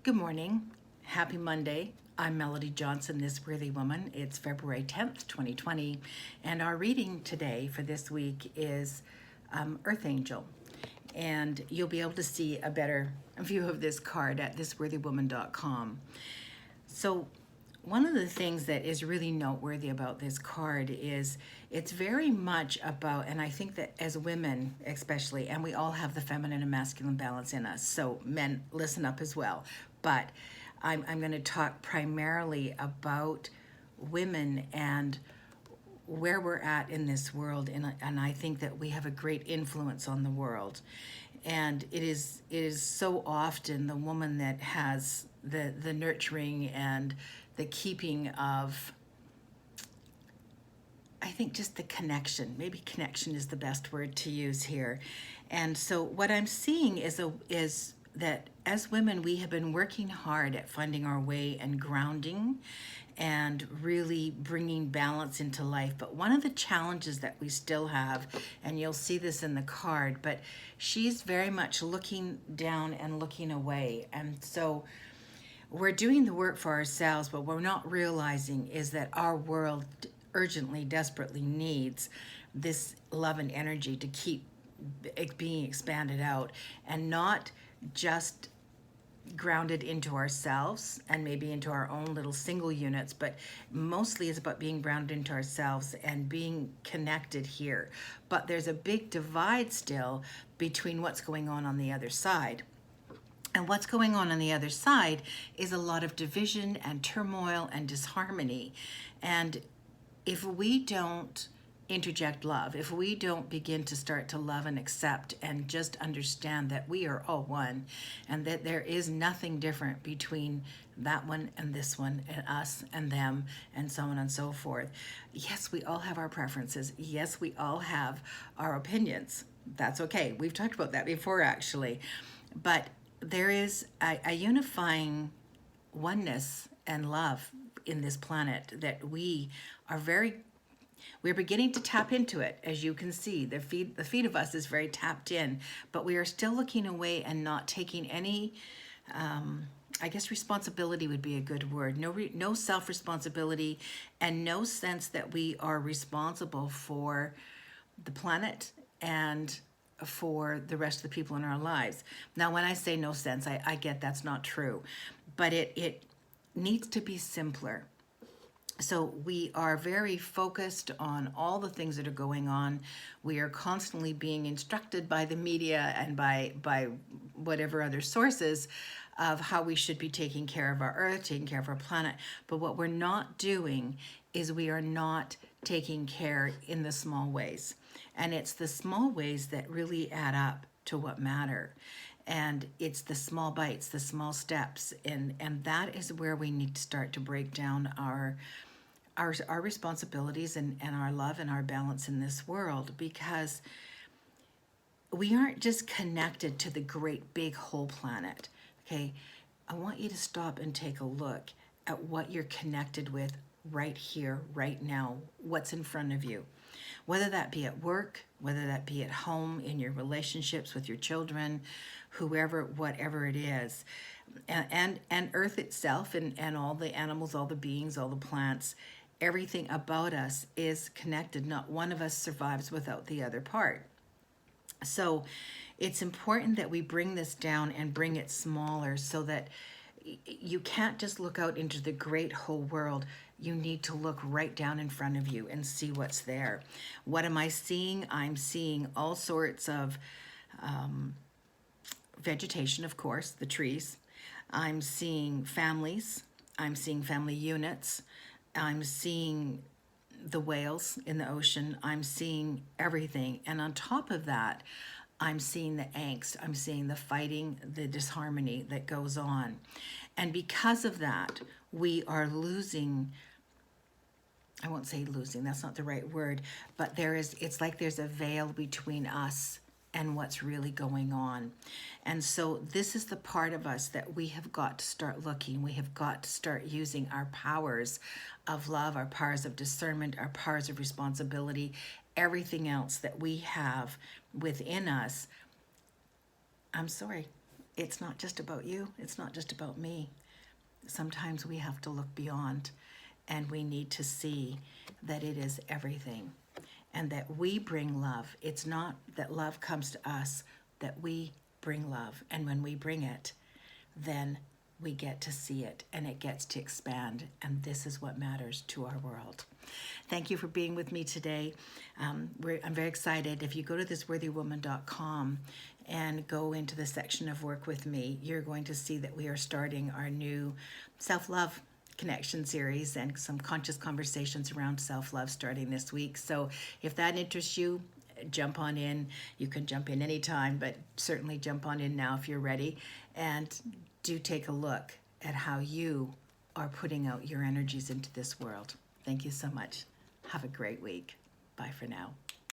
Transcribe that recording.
Good morning. Happy Monday. I'm Melody Johnson, this worthy woman. It's February 10th, 2020, and our reading today for this week is Earth Angel. And you'll be able to see a better view of this card at thisworthywoman.com. So one of the things that is really noteworthy about this card is it's very much about, and I think that as women especially, and we all have the feminine and masculine balance in us, so men, listen up as well. But I'm going to talk primarily about women and where we're at in this world, and I think that we have a great influence on the world. And it is so often the woman that has the nurturing and the keeping of, I think, just the connection. Maybe connection is the best word to use here. And so what I'm seeing is that as women, we have been working hard at finding our way and grounding and really bringing balance into life. But one of the challenges that we still have, and you'll see this in the card, but she's very much looking down and looking away. And so we're doing the work for ourselves, but we're not realizing is that our world urgently, desperately needs this love and energy to keep being expanded out, and not just grounded into ourselves and maybe into our own little single units, but mostly it's about being grounded into ourselves and being connected here. But there's a big divide still between what's going on the other side. And what's going on the other side is a lot of division and turmoil and disharmony. And if we don't interject love, if we don't begin to start to love and accept and just understand that we are all one and that there is nothing different between that one and this one and us and them and so on and so forth. Yes, we all have our preferences. Yes, we all have our opinions. That's okay. We've talked about that before, actually. But there is a unifying oneness and love in this planet that we're beginning to tap into it. As you can see, the feed of us is very tapped in, but we are still looking away and not taking any, I guess responsibility would be a good word. No self-responsibility, and no sense that we are responsible for the planet and for the rest of the people in our lives. Now, when I say no sense, I get that's not true, but it needs to be simpler. So we are very focused on all the things that are going on. We are constantly being instructed by the media and by whatever other sources of how we should be taking care of our earth, taking care of our planet. But what we're not doing is we are not taking care in the small ways. And it's the small ways that really add up to what matter. And it's the small bites, the small steps. And that is where we need to start to break down our responsibilities and our love and our balance in this world, because we aren't just connected to the great big whole planet. Okay, I want you to stop and take a look at what you're connected with right here, right now, what's in front of you. Whether that be at work, whether that be at home, in your relationships with your children, whoever, whatever it is. And Earth itself and all the animals, all the beings, all the plants, everything about us is connected. Not one of us survives without the other part. So it's important that we bring this down and bring it smaller, so that you can't just look out into the great whole world. You need to look right down in front of you and see what's there. What am I seeing? I'm seeing all sorts of vegetation, of course, the trees. I'm seeing families. I'm seeing family units. I'm seeing the whales in the ocean. I'm seeing everything. And on top of that, I'm seeing the angst. I'm seeing the fighting, the disharmony that goes on. And because of that, we are losing, I won't say losing, that's not the right word, but it's like there's a veil between us and what's really going on. And so this is the part of us that we have got to start looking. We have got to start using our powers of love, our powers of discernment, our powers of responsibility, everything else that we have within us. I'm sorry, it's not just about you, it's not just about me. Sometimes we have to look beyond, and we need to see that it is everything and that we bring love. It's not that love comes to us, that we bring love. And when we bring it, then we get to see it and it gets to expand. And this is what matters to our world. Thank you for being with me today. I'm very excited. If you go to thisworthywoman.com and go into the section of work with me, you're going to see that we are starting our new self-love connection series and some conscious conversations around self-love starting this week. So if that interests you, jump on in. You can jump in anytime, but certainly jump on in now if you're ready. And do take a look at how you are putting out your energies into this world. Thank you so much. Have a great week. Bye for now.